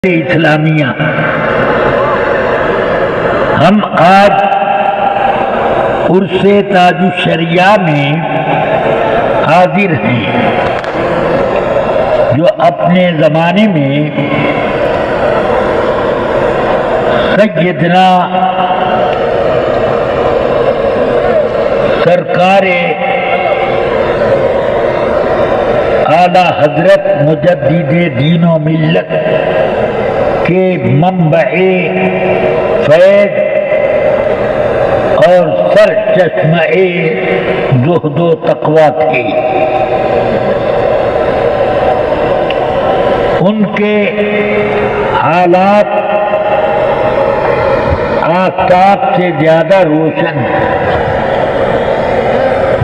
اسلامیہ ہم آج عرس تاج الشریعہ میں حاضر ہیں، جو اپنے زمانے میں سیدنا سرکار اعلیٰ حضرت مجدد دین و ملت کے منبع فیض اور سر چشمہ زہد و تقویٰ تھے۔ ان کے حالات آفتاب سے زیادہ روشن،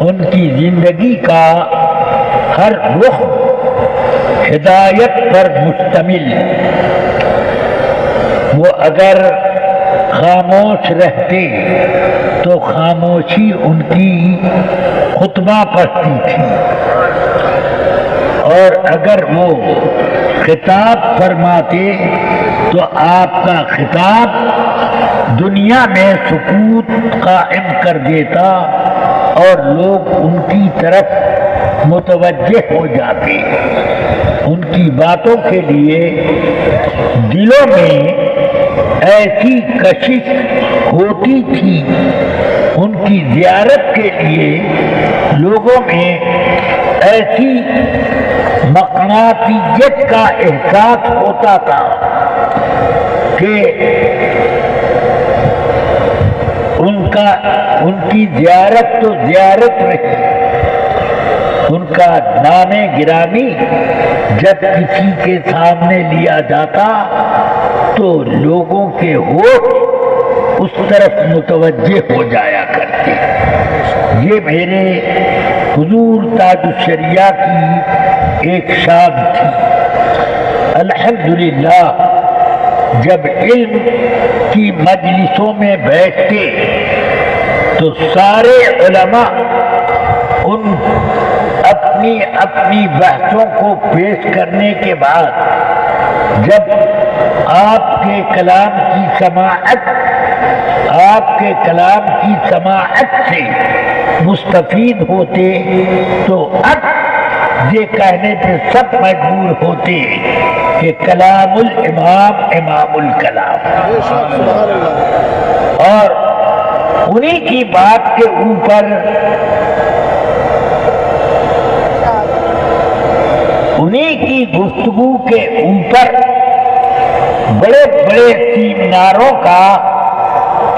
ان کی زندگی کا ہر رخ ہدایت پر مشتمل۔ وہ اگر خاموش رہتے تو خاموشی ان کی خطبہ پڑھتی تھی، اور اگر وہ خطاب فرماتے تو آپ کا خطاب دنیا میں سکوت قائم کر دیتا اور لوگ ان کی طرف متوجہ ہو جاتے۔ ان کی باتوں کے لیے دلوں میں ایسی کشش ہوتی تھی، ان کی زیارت کے لیے لوگوں میں ایسی مقناطیت کا احساس ہوتا تھا کہ ان کی زیارت تو زیارت رہی، ان کا نام گرامی جب کسی کے سامنے لیا جاتا تو لوگوں کے ہوش اس طرف متوجہ ہو جایا کرتے۔ یہ میرے حضور تاج الشریعہ کی ایک شان تھی۔ الحمدللہ جب علم کی مجلسوں میں بیٹھتے تو سارے علماء ان اپنی اپنی بحثوں کو پیش کرنے کے بعد جب آپ کے کلام کی سماعت سے مستفید ہوتے تو اب یہ کہنے پہ سب مجبور ہوتے کہ کلام الامام امام الکلام، اور انہی کی بات کے اوپر انہی کی گفتگو کے اوپر بڑے بڑے سیمیناروں کا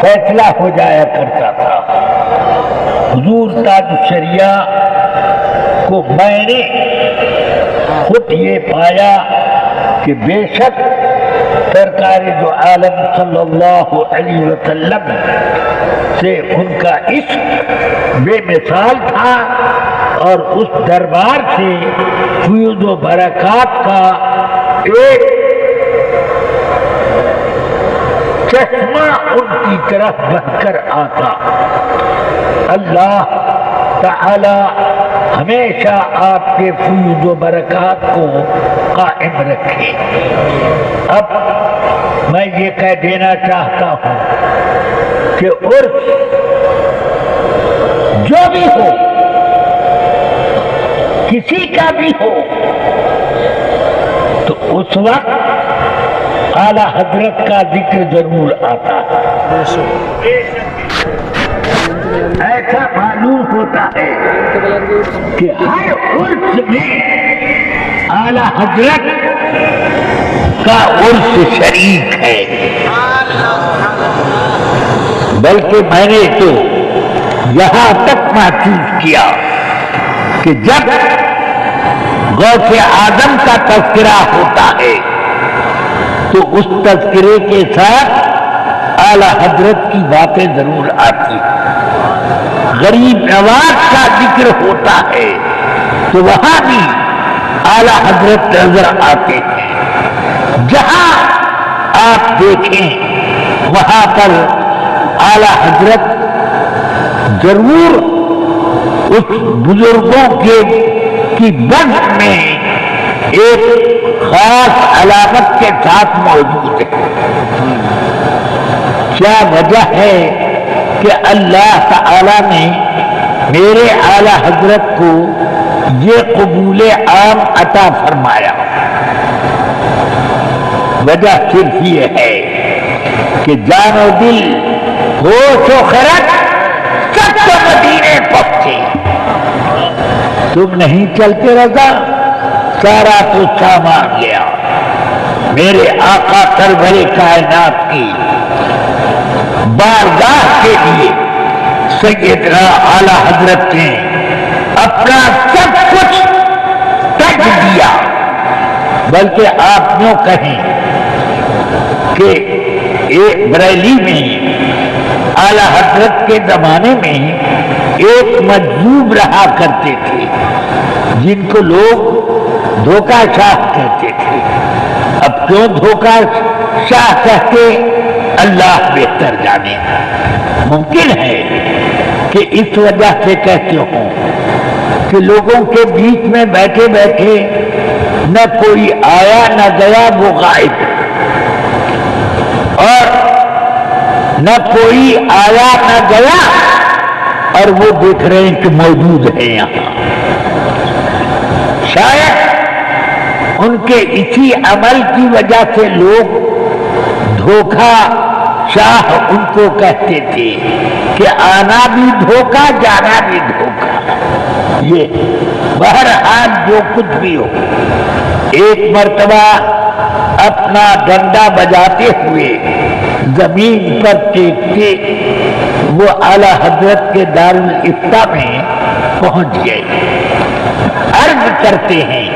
فیصلہ ہو جایا کرتا تھا۔ حضور تاج الشریعہ کو میں نے خود یہ پایا کہ بے شک سرکار دو عالم صلی اللہ علیہ وسلم سے ان کا عشق بے مثال تھا، اور اس دربار سے فیوض و برکات کا ایک چشمہ ان کی طرف بن کر آتا۔ اللہ تعالی ہمیشہ آپ کے فیوض و برکات کو قائم رکھے۔ اب میں یہ کہہ دینا چاہتا ہوں کہ عرس جو بھی ہو، کسی کا بھی ہو، تو اس وقت اعلیٰ حضرت کا ذکر ضرور آتا ہے۔ ایسا معلوم ہوتا ہے کہ ہر عرس میں اعلیٰ حضرت کا عرس شریک ہے، بلکہ میں نے تو یہاں تک محسوس کیا کہ جب غوث اعظم کا تذکرہ ہوتا ہے تو اس تذکرے کے ساتھ اعلیٰ حضرت کی باتیں ضرور آتی ہیں۔ غریب نواز کا ذکر ہوتا ہے تو وہاں بھی اعلیٰ حضرت نظر آتے ہیں۔ جہاں آپ دیکھیں وہاں پر اعلیٰ حضرت ضرور اس بزرگوں کی بزم میں ایک خاص علامت کے ساتھ موجود ہے۔ کیا وجہ ہے کہ اللہ تعالی نے میرے اعلی حضرت کو یہ قبول عام عطا فرمایا؟ وجہ صرف یہ ہے کہ جان و دل ہوش و خرد سب کو مدینے پہنچے۔ تم نہیں چلتے رضا، سارا تو سامان گیا۔ میرے آقا سرور کائنات کی بارگاہ کے لیے سیدنا اعلی حضرت نے اپنا سب کچھ تج دیا۔ بلکہ آپ یوں کہیں کہ بریلی میں اعلی حضرت کے زمانے میں ایک مجذوب رہا کرتے تھے جن کو لوگ دھوکہ شاہ کہتے تھے۔ اب کیوں دھوکہ شاہ کہتے اللہ بہتر جانے۔ ممکن ہے کہ اس وجہ سے کہتے ہوں کہ لوگوں کے بیچ میں بیٹھے بیٹھے نہ کوئی آیا نہ گیا، وہ غائب، اور نہ کوئی آیا نہ گیا اور وہ دیکھ رہے ہیں کہ موجود ہے یہاں۔ شاید ان کے اسی عمل کی وجہ سے لوگ دھوکہ شاہ ان کو کہتے تھے کہ آنا بھی دھوکہ، جانا بھی دھوکہ۔ یہ بہرحال جو کچھ بھی ہو، ایک مرتبہ اپنا ڈنڈا بجاتے ہوئے زمین پر ٹیکتے وہ اعلی حضرت کے دارالافتاء میں پہنچ گئے۔ عرض کرتے ہیں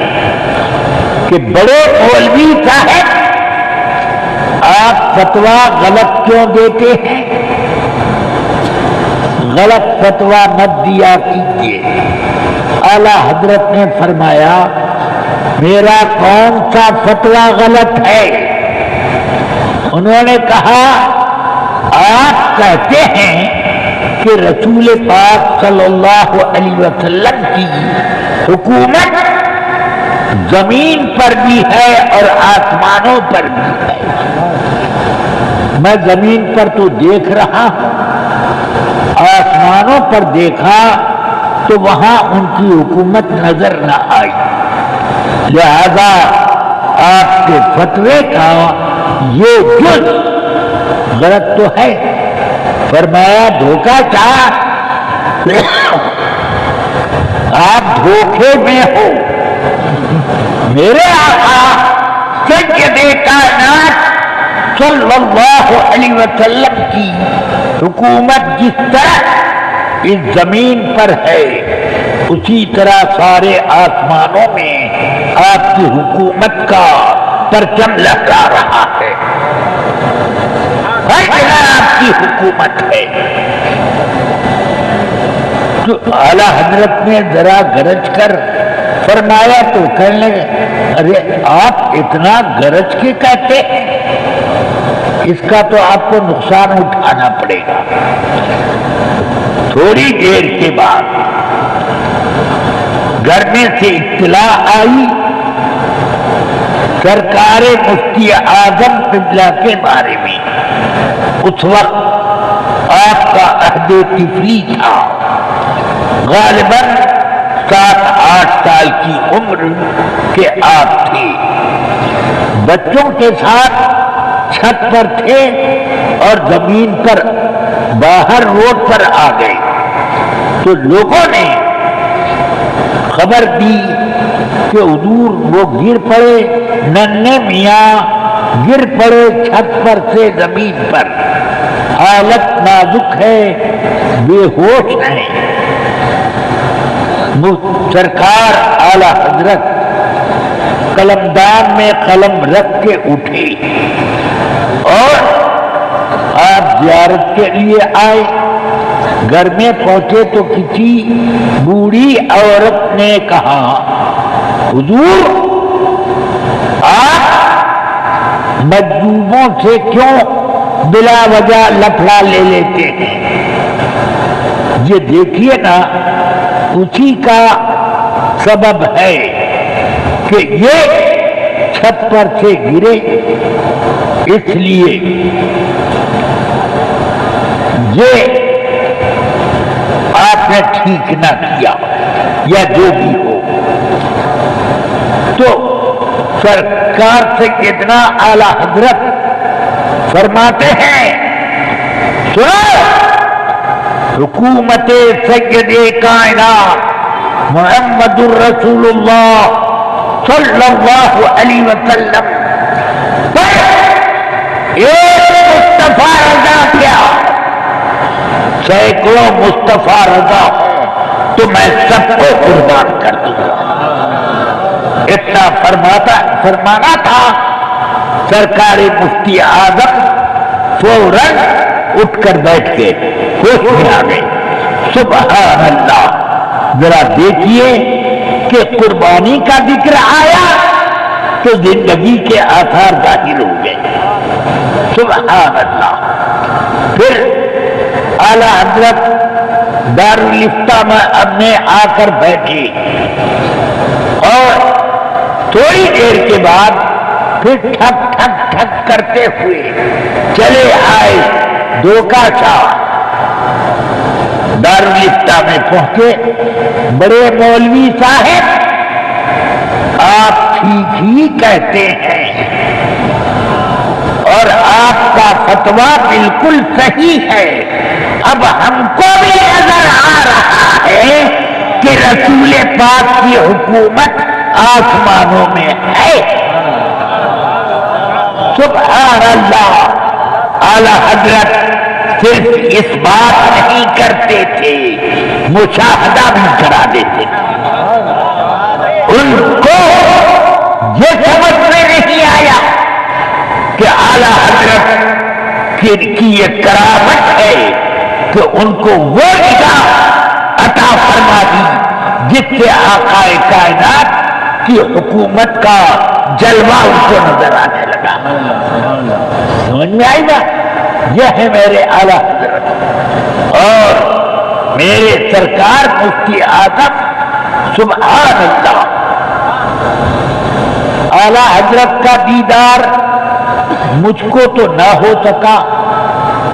کہ بڑے مولوی صاحب، آپ فتویٰ غلط کیوں دیتے ہیں؟ غلط فتویٰ مت دیا کیجیے۔ اعلی حضرت نے فرمایا میرا کون سا فتویٰ غلط ہے؟ انہوں نے کہا آپ کہتے ہیں کہ رسول پاک صلی اللہ علیہ وسلم کی حکومت زمین پر بھی ہے اور آسمانوں پر بھی ہے۔ میں زمین پر تو دیکھ رہا ہوں، آسمانوں پر دیکھا تو وہاں ان کی حکومت نظر نہ آئی، لہذا آپ کے فتوے کا یہ جز غلط تو ہے۔ فرمایا دھوکہ چاہ، آپ دھوکے میں ہو۔ میرے آقا سید کائنات صلی اللہ علیہ وسلم کی حکومت جس طرح اس زمین پر ہے، اسی طرح سارے آسمانوں میں آپ کی حکومت کا پرچم لہرا رہا ہے، ہر جگہ آپ کی حکومت ہے۔ تو اعلیٰ حضرت نے ذرا گرج کر فرمایا تو کہنے لگے ارے آپ اتنا گرج کے کہتے ہیں، اس کا تو آپ کو نقصان اٹھانا پڑے گا۔ تھوڑی دیر کے بعد گھر میں سے اطلاع آئی سرکار مفتی اعظم قبلہ کے بارے میں۔ اس وقت آپ کا عہد طفلی تھا، غالباً 7-8 سال کی عمر کے آپ تھے، بچوں کے ساتھ چھت پر تھے اور زمین پر باہر روڈ پر آ گئے تو لوگوں نے خبر دی کہ حضور وہ گر پڑے، ننھے میاں گر پڑے چھت پر سے زمین پر، حالت نازک ہے، بے ہوش ہیں۔ سرکار اعلی حضرت قلمدان میں قلم رکھ کے اٹھے اور آپ زیارت کے لیے آئے۔ گھر میں پہنچے تو کسی بوڑھی عورت نے کہا حضور آپ مجذوبوں سے کیوں بلا وجہ لفڑا لے لیتے ہیں؟ یہ دیکھیے نا، اسی کا سبب ہے کہ یہ چھت پر سے گرے، اس لیے یہ آپ نے ٹھیک نہ کیا یا جو بھی ہو۔ تو سرکار سیدنا اعلی حضرت فرماتے ہیں، سنو، حکومت سید کائنات محمد الرسول اللہ صلی اللہ علیہ وسلم پر ایک مصطفیٰ رضا کیا، سینکڑوں مصطفیٰ رضا ہوں تو میں سب کو قربان کر دوں گا۔ اتنا فرمانا تھا، سرکار مفتی اعظم فوراً اٹھ کر بیٹھ کے ہوش میں آ گئے۔ سبحان اللہ! ذرا دیکھیے کہ قربانی کا ذکر آیا تو زندگی کے آثار ظاہر ہو گئے۔ سبحان اللہ! پھر اعلی حضرت دارالفتہ میں آ کر بیٹھے اور تھوڑی دیر کے بعد پھر ٹھک ٹھک ٹھک کرتے ہوئے چلے آئے دوکا شاہ۔ دارالفتہ میں پہنچے، بڑے مولوی صاحب آپ ٹھیک ہی کہتے ہیں اور آپ کا فتویٰ بالکل صحیح ہے، اب ہم کو بھی نظر آ رہا ہے کہ رسول پاک کی حکومت آسمانوں میں ہے۔ سبحان اللہ! اعلی حضرت صرف اس بات نہیں کرتے تھے، مشاہدہ بھی کرا دیتے تھے۔ ان کو یہ سمجھ میں نہیں آیا کہ اعلی حضرت کی یہ کرامت ہے کہ ان کو وہ نگاہ عطا فرما دی جس سے آقا کائنات کی حکومت کا جلوہ ان کو نظر آنے لگا۔ سمجھ میں آئی نا؟ یہ ہے میرے اعلیٰ حضرت اور میرے سرکار مفتی اعظم۔ سبحان اللہ! اعلیٰ حضرت کا دیدار مجھ کو تو نہ ہو سکا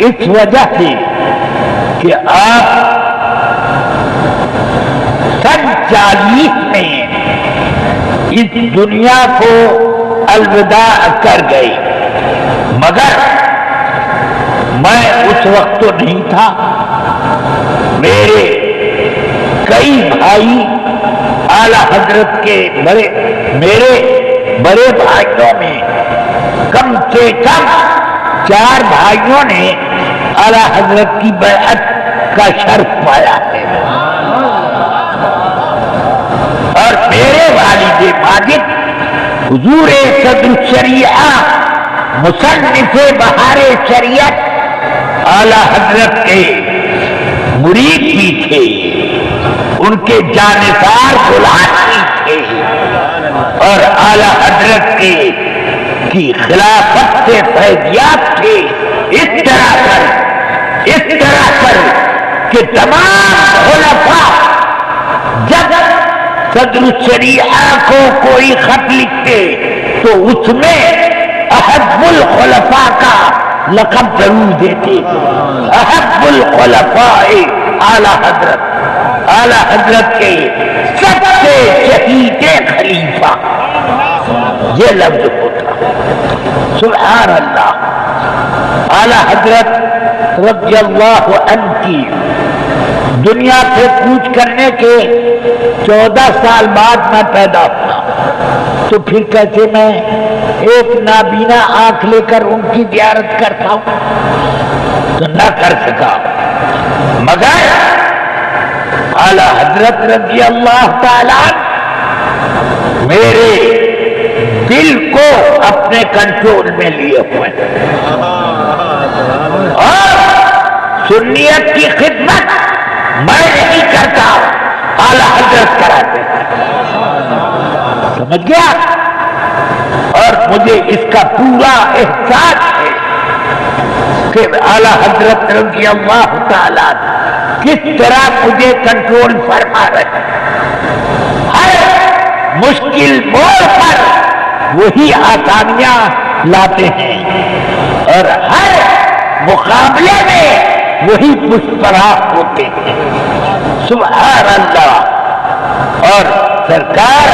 اس وجہ سے کہ آپ 40 میں اس دنیا کو الوداع کر گئی، مگر میں اس وقت تو نہیں تھا۔ میرے کئی بھائی اعلیٰ حضرت کے میرے بڑے بھائیوں میں کم سے کم 4 بھائیوں نے اعلیٰ حضرت کی بیعت کا شرف پایا ہے، اور میرے والد ماجد حضور صدر الشریعہ مصنف بہار شریعت اعلیٰ حضرت کے مرید بھی تھے، ان کے جانثار غلامی تھے، اور اعلیٰ حضرت کی خلافت سے فیضیاب تھے۔ اس طرح پر کہ تمام خلفاء جب صدر الشریعہ کو کوئی خط لکھتے تو اس میں احب الخلفاء کا لقب ضرور دیتے۔ احب الخلفاء اعلیٰ حضرت کے سب سے شہید خلیفہ، یہ لفظ ہوتا۔ سبحان اللہ! اعلیٰ حضرت رضی اللہ عنہ کی دنیا سے کوچ کرنے کے 14 سال بعد میں پیدا ہوا، تو پھر کیسے میں ایک نابینا آنکھ لے کر ان کی زیارت کرتا ہوں؟ تو نہ کر سکا، مگر اعلیٰ حضرت رضی اللہ تعالیٰ میرے دل کو اپنے کنٹرول میں لیے ہوئے، اور سنیت کی خدمت میں نہیں کرتا، اعلیٰ حضرت کراتے ہیں۔ سمجھ گیا؟ اور مجھے اس کا پورا احساس ہے کہ اعلیٰ حضرت رضی اللہ تعالیٰ کس طرح مجھے کنٹرول فرما رہے ہیں۔ ہر مشکل موڑ پر وہی آسانیاں لاتے ہیں اور ہر مقابلے میں وہی پشپرا ہوتے ہیں. سبحان اللہ. اور سرکار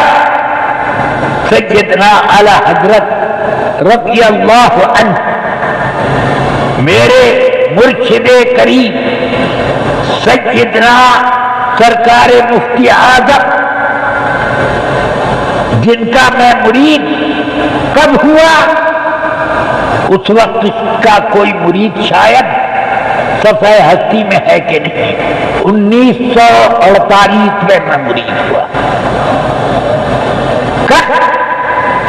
سیدنا اعلی حضرت رضی اللہ عنہ میرے مرشد کریم سیدنا سرکار مفتی اعظم جن کا میں مرید کب ہوا؟ اس وقت کا کوئی مرید شاید صفحہ ہستی میں ہے کہ نہیں. 1948 میں مرید ہوا.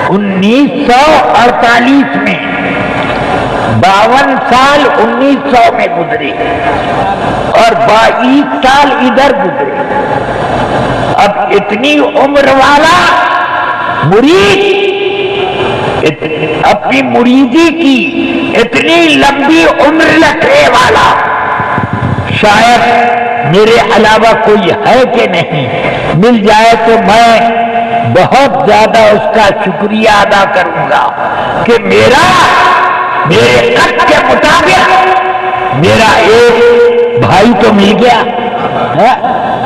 1948 میں 52 سال 1900 میں گزرے اور 22 سال ادھر گزرے. اب اتنی عمر والا مرید اپنی مریدی کی اتنی لمبی عمر رکھنے والا شاید میرے علاوہ کوئی ہے کہ نہیں. مل جائے تو میں بہت زیادہ اس کا شکریہ ادا کروں گا کہ میرے قد کے مطابق میرا ایک بھائی تو مل گیا،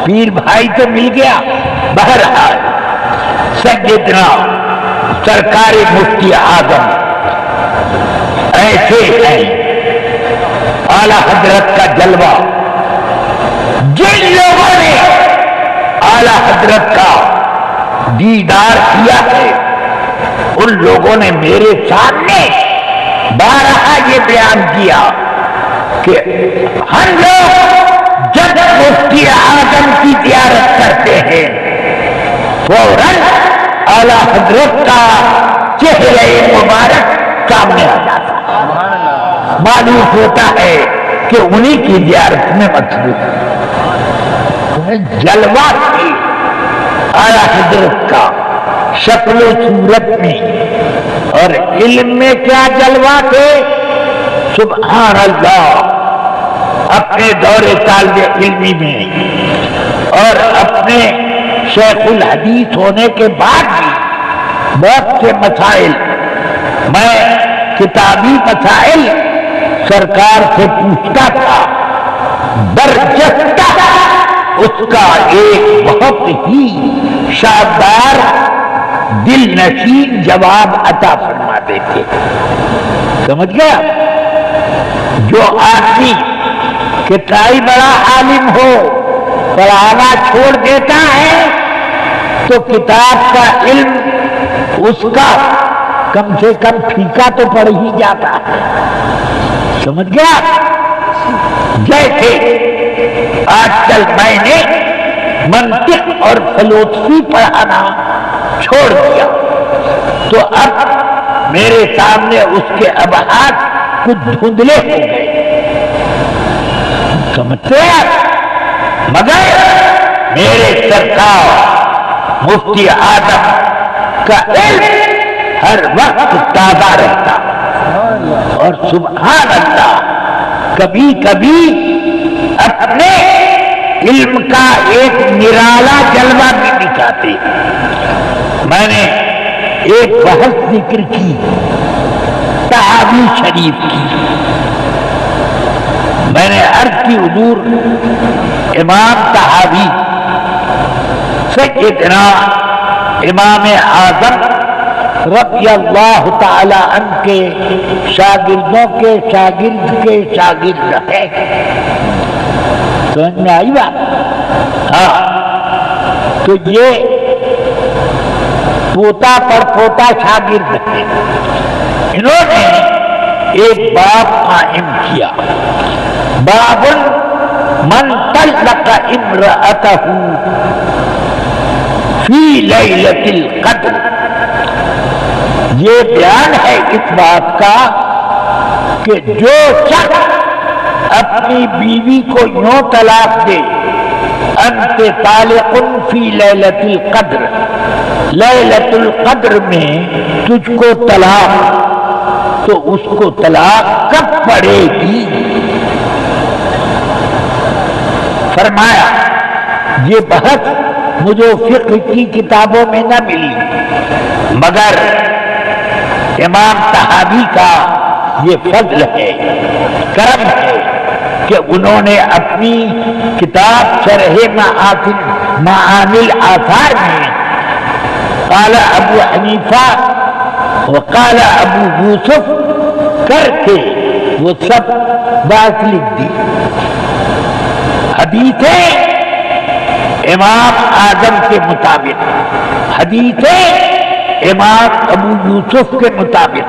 پیر بھائی تو مل گیا. بہرحال سیدنا سرکار مفتی اعظم ایسے ہیں اعلی حضرت کا جلوہ. جن لوگوں نے اعلی حضرت کا دیدار کیا ہے ان لوگوں نے میرے سامنے بارہا یہ بیان کیا کہ ہم لوگ جب مفتی اعظم کی زیارت کرتے ہیں فوراً اعلی حضرت کا چہرہ مبارک سامنے آ جاتا ہے. معلوم ہوتا ہے کہ انہی کی زیارت میں مصروف جلوہ تھی اعلی حضرت کا شکل و صورت میں اور علم میں کیا جلوہ تھے. سبحان اللہ. اپنے دور طالب علمی میں اور اپنے شیخ الحدیث ہونے کے بعد بھی بہت سے مسائل میں کتابی مسائل سرکار سے پوچھتا تھا. برجستہ اس کا ایک بہت ہی شاندار دل نشین جواب عطا فرماتے تھے. سمجھ گیا؟ جو آدمی کتائی بڑا عالم ہو پڑھانا چھوڑ دیتا ہے تو کتاب کا علم اس کا کم سے کم پھیکا تو پڑ ہی جاتا ہے. سمجھ گیا؟ جیسے آج کل میں نے منطق اور فلسفی پڑھانا چھوڑ دیا تو اب میرے سامنے اس کے ابعاد کچھ دھندلے ہو گئے. سمجھتے ہیں؟ مگر میرے سرکار مفتی اعظم کا علم ہر وقت تازہ رہتا اور سبحان اللہ کبھی کبھی اپنے علم کا ایک نرالا جلوہ بھی دکھاتے. میں نے ایک بحث ذکر کی تحاوی شریف کی. میں نے عرض کی حضور امام تحاوی سیدنا امام اعظم رضی اللہ تعالی عنہ کے شاگردوں کے شاگرد کے شاگرد ہے. سمجھ میں آئی بات؟ ہاں. تو یہ پوتا پر پوتا شاگرد ہے. انہوں نے ایک باب قائم کیا. باب من طلق امرأته فی لیلۃ القدر. یہ بیان ہے اس بات کا کہ جو شخص اپنی بیوی کو یوں طلاق دے انت طالق فی لیلۃ القدر، لیلۃ القدر میں تجھ کو طلاق، تو اس کو طلاق کب پڑے گی؟ فرمایا یہ بحث مجھے فقہ کی کتابوں میں نہ ملی، مگر امام طحاوی کا یہ فضل ہے، کرم ہے کہ انہوں نے اپنی کتاب شرح معانی الآثار میں قال ابو حنیفہ وقال ابو یوسف کر کے وہ سب بات لکھ دی۔ حدیثیں امام اعظم کے مطابق، حدیثیں امام ابو یوسف کے مطابق،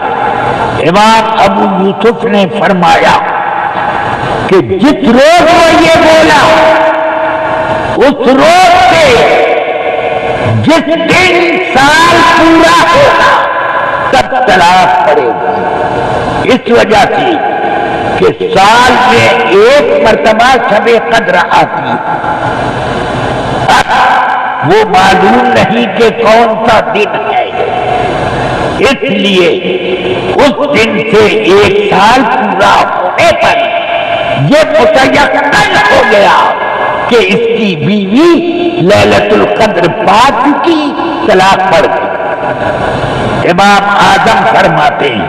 امام ابو یوسف نے فرمایا کہ جس روز وہ یہ بولا اس روز سے جس دن سال پورا ہوگا تب طلاق پڑے گی، اس وجہ سے کہ سال میں ایک مرتبہ شب قدر آتی، اب وہ معلوم نہیں کہ کون سا دن ہے، اس لیے اس دن سے ایک سال پورا ہونے پر یہ متیقن ہو گیا کہ اس کی بیوی لیلۃ القدر پا چکی، طلاق پڑ گئی۔ امام اعظم فرماتے ہیں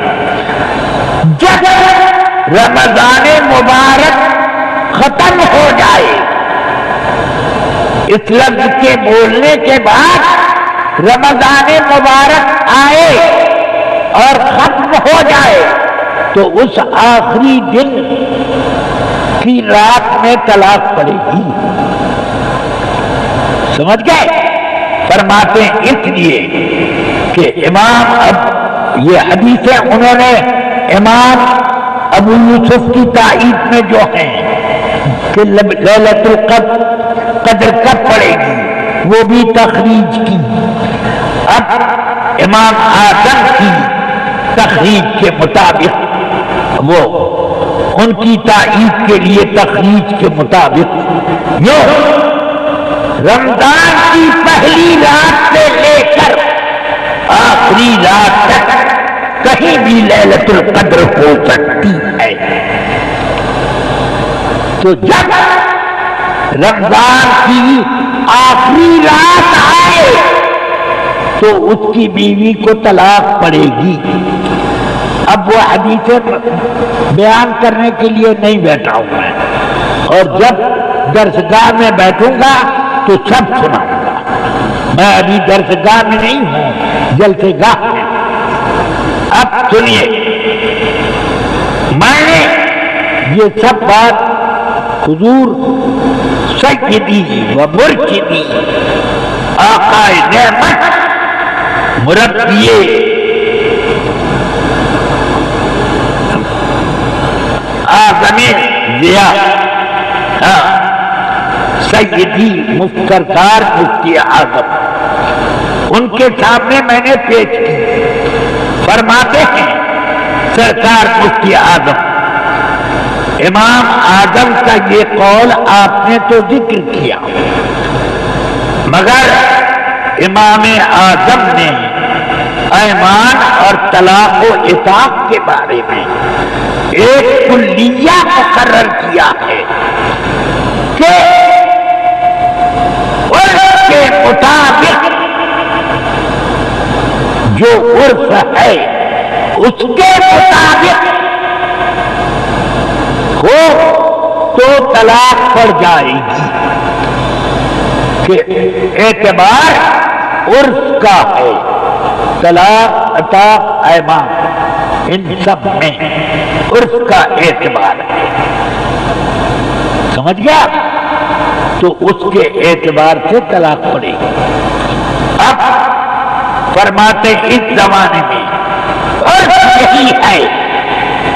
جب رمضان مبارک ختم ہو جائے، اس لفظ کے بولنے کے بعد رمضان مبارک آئے اور ختم ہو جائے تو اس آخری دن کی رات میں طلاق پڑے گی۔ سمجھ گئے؟ فرماتے ہیں اس لیے کہ امام یہ حدیثیں انہوں نے امام ابو یوسف کی تائید میں جو ہیں کہ لیلۃ القدر کب پڑے گی وہ بھی تخریج کی، اب امام اعظم کی تخریج کے مطابق وہ ان کی تائید کے لیے تخریج کے مطابق یوں رمضان کی پہلی رات سے لے کر آخری رات تک کہیں بھی لیلۃ القدر ہو سکتی ہے۔ تو جب رمضان کی آخری رات آئے تو اس کی بیوی کو طلاق پڑے گی۔ اب وہ حدیثیں بیان کرنے کے لیے نہیں بیٹھا ہوں میں، اور جب درسگاہ میں بیٹھوں گا تو سب سناؤں گا۔ میں ابھی درسگاہ میں نہیں ہوں، جلسے گاہ میں۔ اب سنیے، میں نے یہ سب بات حضور سیدی و مرشدی آقا نعمت مربی اعظم ضیاء سیدی سرکار مفتی اعظم ان کے سامنے میں نے پیش کی۔ فرماتے ہیں سرکار مفتی اعظم، امام اعظم کا یہ قول آپ نے تو ذکر کیا، مگر امام اعظم نے ایمان اور طلاق و عتاق کے بارے میں ایک کلیہ مقرر کیا ہے کہ عرف کے مطابق جو عرف ہے اس کے مطابق ہو تو طلاق پڑ جائے گی، کہ اعتبار عرف کا ہے، طلاق عتاق ایمان ان سب میں عرف کا اعتبار ہے۔ سمجھ گیا؟ تو اس کے اعتبار سے طلاق پڑے گی۔ اب فرماتے اس زمانے میں عرف یہی ہے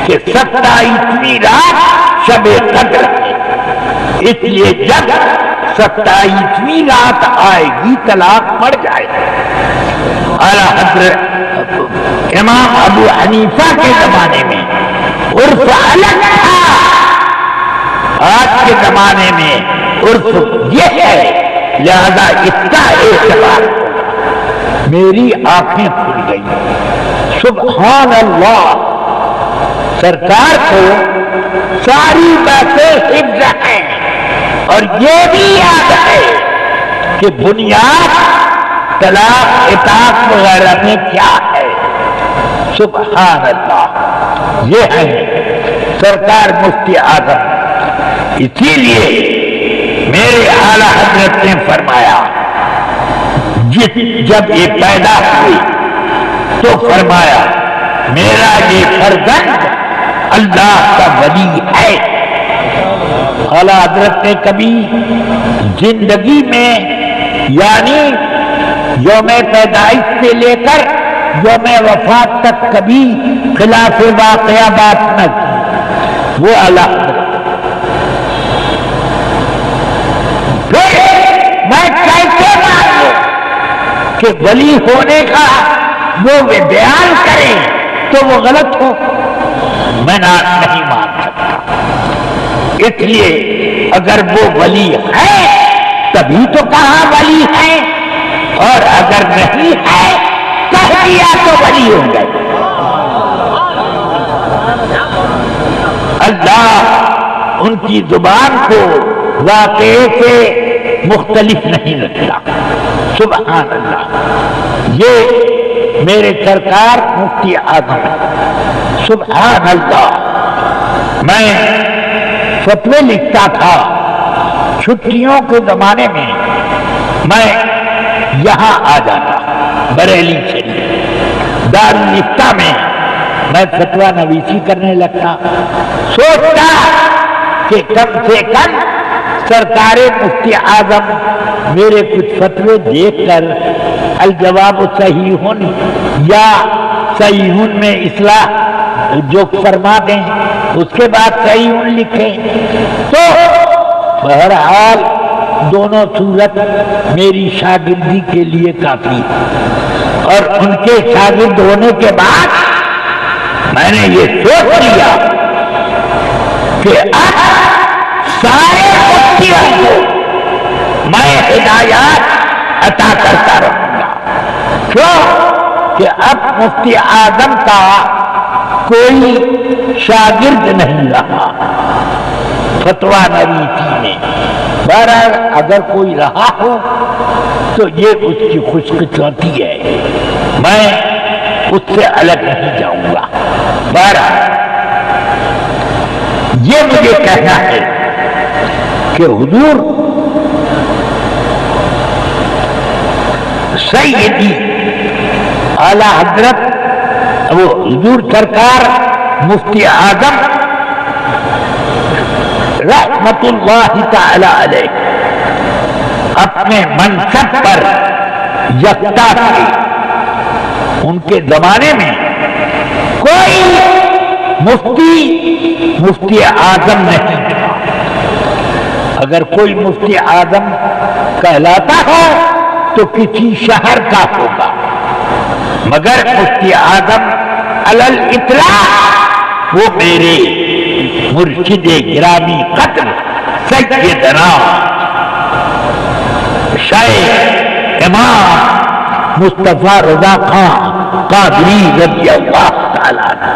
کہ 27ویں رات شب قدر ہے، اس لیے جب 27ویں رات آئے گی طلاق پڑ جائے گی۔ اعلیٰ حضرت امام ابو حنیفہ کے زمانے میں عرف الگ تھا، آج کے زمانے میں عرف یہ ہے، لہذا اس کا اعتبار میری آنکھیں کھل گئی۔ سبحان اللہ، سرکار کو ساری باتیں حفظ ہیں، اور یہ بھی یاد ہے کہ بنیاد طلاق اطاعت وغیرہ میں کیا ہے؟ سبحان اللہ، یہ ہے سرکار مفتی اعظم۔ اسی لیے میرے اعلیٰ حضرت نے فرمایا جب یہ پیدا ہوئی تو فرمایا میرا یہ فرزند اللہ کا ولی ہے۔ اعلیٰ حضرت نے کبھی زندگی میں یعنی یوم پیدائش سے لے کر یوم وفات تک کبھی خلاف واقعہ بات نہ کی، وہ اعلیٰ حضرت۔ پھر میں کیسے مانوں کہ ولی ہونے کا وہ بیان کریں تو وہ غلط ہو؟ میں نہیں مان سکتا۔ اس لیے اگر وہ ولی ہے تبھی تو کہا ولی ہے، اور اگر نہیں ہے کہہ دیا تو ولی ہو گئے۔ اللہ ان کی زبان کو واقعے سے مختلف نہیں رکھتا۔ سبحان اللہ، یہ میرے سرکار مفتی اعظم ہے۔ سبحان اللہ، میں فتوے لکھتا تھا چھٹیوں کے زمانے میں، میں یہاں آ جاتا بریلی شریف دارالفتہ میں، میں فتویٰ نویسی کرنے لگتا، سوچتا کہ کم سے کم سرکار مفتی اعظم میرے کچھ فتوے دیکھ کر الجواب صحیحن یا صحیحن میں اصلاح جو فرما دیں، اس کے بعد صحیحن لکھیں۔ تو بہرحال دونوں صورت میری شاگردی کے لیے کافی، اور ان کے شاگرد ہونے کے بعد میں نے یہ سوچ لیا کہ اب سارے مفتیوں کو میں ہدایات عطا کرتا رہوں گا۔ کیوں کہ اب مفتی اعظم کا کوئی شاگرد نہیں رہا فتویٰ نویسی میں۔ بہرحال اگر کوئی رہا ہو تو یہ اس کی خوش قسمتی ہے، میں اس سے الگ نہیں جاؤں گا۔ بہرحال یہ مجھے کہنا ہے کہ حضور سیدی اعلیٰ حضرت وہ حضور سرکار مفتی اعظم رحمت اللہ تعالی علیہ اپنے منصب پر یکتا تھے۔ ان کے زمانے میں کوئی مفتی اعظم نہیں تھا۔ اگر کوئی مفتی اعظم کہلاتا ہے تو کسی شہر کا ہوگا، مگر مفتی اعظم علی الاطلاق وہ میرے مرشد گرامی قدر سیدنا شیخ امام مصطفیٰ رضا خان قادری رضی اللہ تعالیٰ عنہ،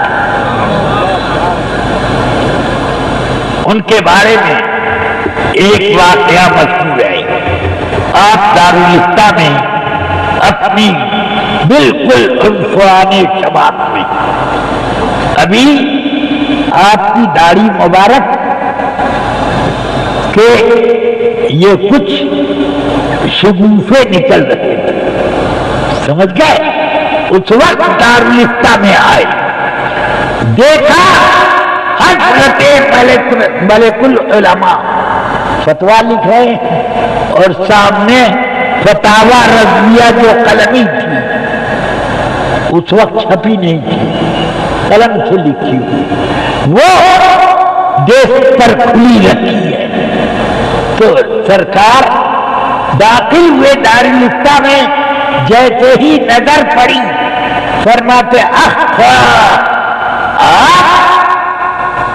ان کے بارے میں ایک واقعہ مشہور ہے۔ آپ دارالفتہ میں اپنی بالکل عنفوانی شباب میں ابھی آپ کی داڑھی مبارک کے یہ کچھ شگوفے نکل رہے تھے، سمجھ گئے؟ اس وقت دارالفتہ میں آئے، دیکھا حضرت ملک العلماء فتویٰ لکھ رہے ہیں، اور سامنے فتاوی رضویہ جو قلمی تھی، اس وقت چھپی نہیں تھی، قلم سے لکھی ہوئی، وہ ڈیسک پر کھلی رکھی ہے۔ تو سرکار داخل ہوئے دارالفتہ میں، جیسے ہی نظر پڑی فرماتے آپ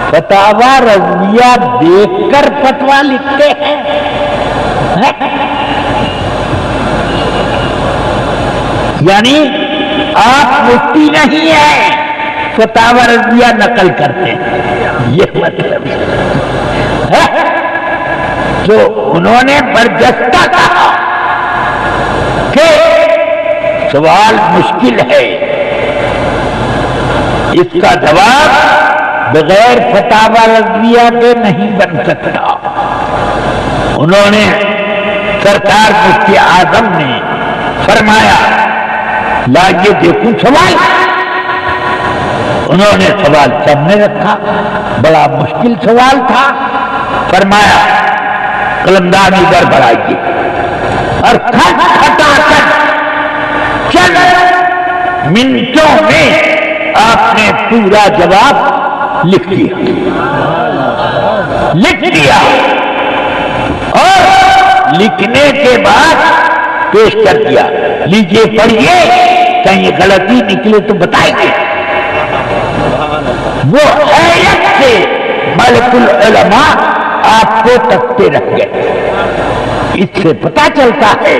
فتاوی رضویہ دیکھ کر فتویٰ لکھتے ہیں؟ یعنی آپ مفتی نہیں ہیں، فتاوی رضویہ نقل کرتے ہیں، یہ مطلب ہے۔ جو انہوں نے برجستہ کہا کہ سوال مشکل ہے، اس کا جواب بغیر فتاوی رضویہ کے نہیں بن سکتا۔ انہوں نے سرکار مفتی اعظم نے فرمایا لائیے دیکھوں سوال۔ انہوں نے سوال سامنے رکھا، بڑا مشکل سوال تھا، فرمایا قلمدان ادھر بڑھائیے، اور کھٹا کر چند منٹوں میں آپ نے پورا جواب لکھ دیا اور لکھنے کے بعد پیش کر دیا، لیجئے پڑھیے، کہیں غلطی نکلے تو بتائیے۔ وہ حیرت سے ملک العلماء آپ کو تکتے رہ گئے۔ اس سے پتہ چلتا ہے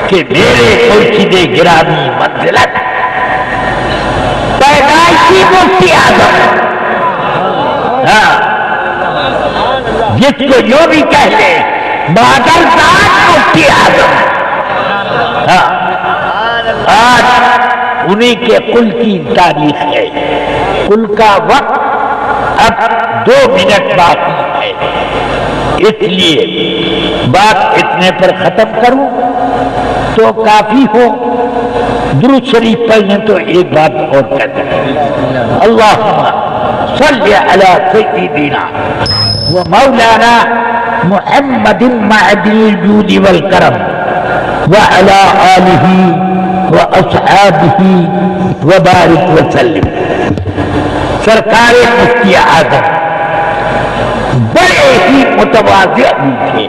کہ میرے مرشد گرامی منزلت پیدائشی مفتی اعظم، جس کو جو بھی کہہ لیں بادل ذات مفتی اعظم، آج انہی کے قل کی تاریخ ہے۔ قل کا وقت اب 2 منٹ باقی ہے، اس لیے بات اتنے پر ختم کروں تو کافی ہو۔ درود شریف پڑھیں تو ایک بات اور کہتے ہیں، اللہم صلی علی سیدنا و مولانا محمد معدن الجود والکرم وعلى آلہ واصحابہ وبارک وسلم۔ سرکار مفتی اعظم بڑے ہی متواضع بھی تھے،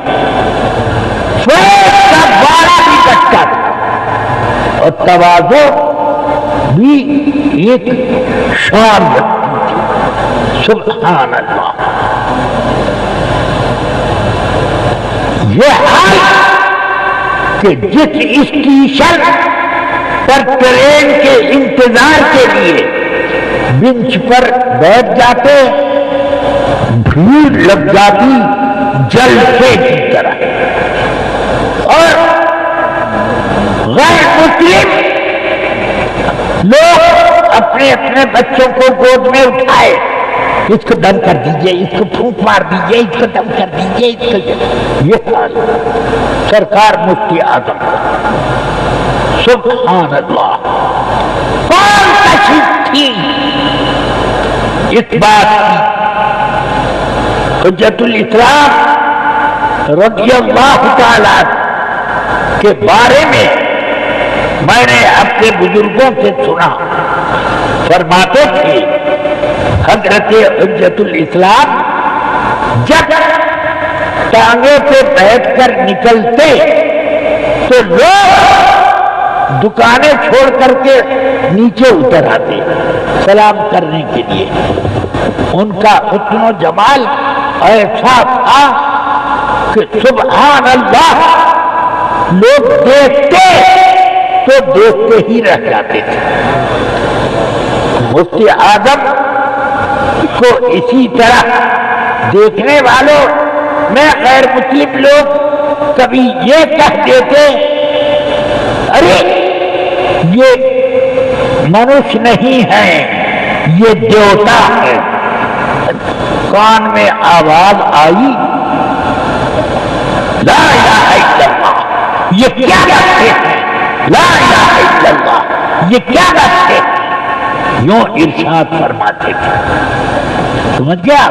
سوچ کا بارہ بھی بچتا تھا، اور تواضع بھی ایک شان رکھتی تھی۔ سبحان اللہ۔ یہ حال کہ جس اسٹیشن پر ٹرین کے انتظار کے لیے بنچ پر بیٹھ جاتے، بھیڑ لگ جاتی جلسے کی طرح، اور غیر مسلم لوگ اپنے اپنے بچوں کو گود میں اٹھائے، اس کو دم کر دیجئے، اس کو پھونک مار دیجئے، اس کو دم کر دیجئے، اس کو یہ حال سرکار مفتی اعظم کا۔ سبحان اللہ۔ کون تشریف تھی اس بات کی؟ حجت الاسلام رضی اللہ تعالیٰ کے بارے میں میں نے اپنے بزرگوں سے سنا، فرماتے تھے حضرت حجت الاسلام جب ٹانگوں پہ بیٹھ کر نکلتے تو لوگ دکانیں چھوڑ کر کے نیچے اتر آتے سلام کرنے کے لیے۔ ان کا حسن و جمال ایسا تھا کہ سبحان اللہ، لوگ دیکھتے تو دیکھتے ہی رہ جاتے تھے۔ مفتی اعظم کو اسی طرح دیکھنے والوں میں غیر مسلم لوگ کبھی یہ کہہ دیتے، ارے یہ منوش نہیں ہے، یہ دیوتا ہے۔ کان میں آواز آئی، لا الہ الا اللہ، یہ کیا کرتے ہیں؟ لا الہ الا اللہ، یہ کیا کرتے ہیں؟ یوں ارشاد فرماتے تھے۔ سمجھ گیا؟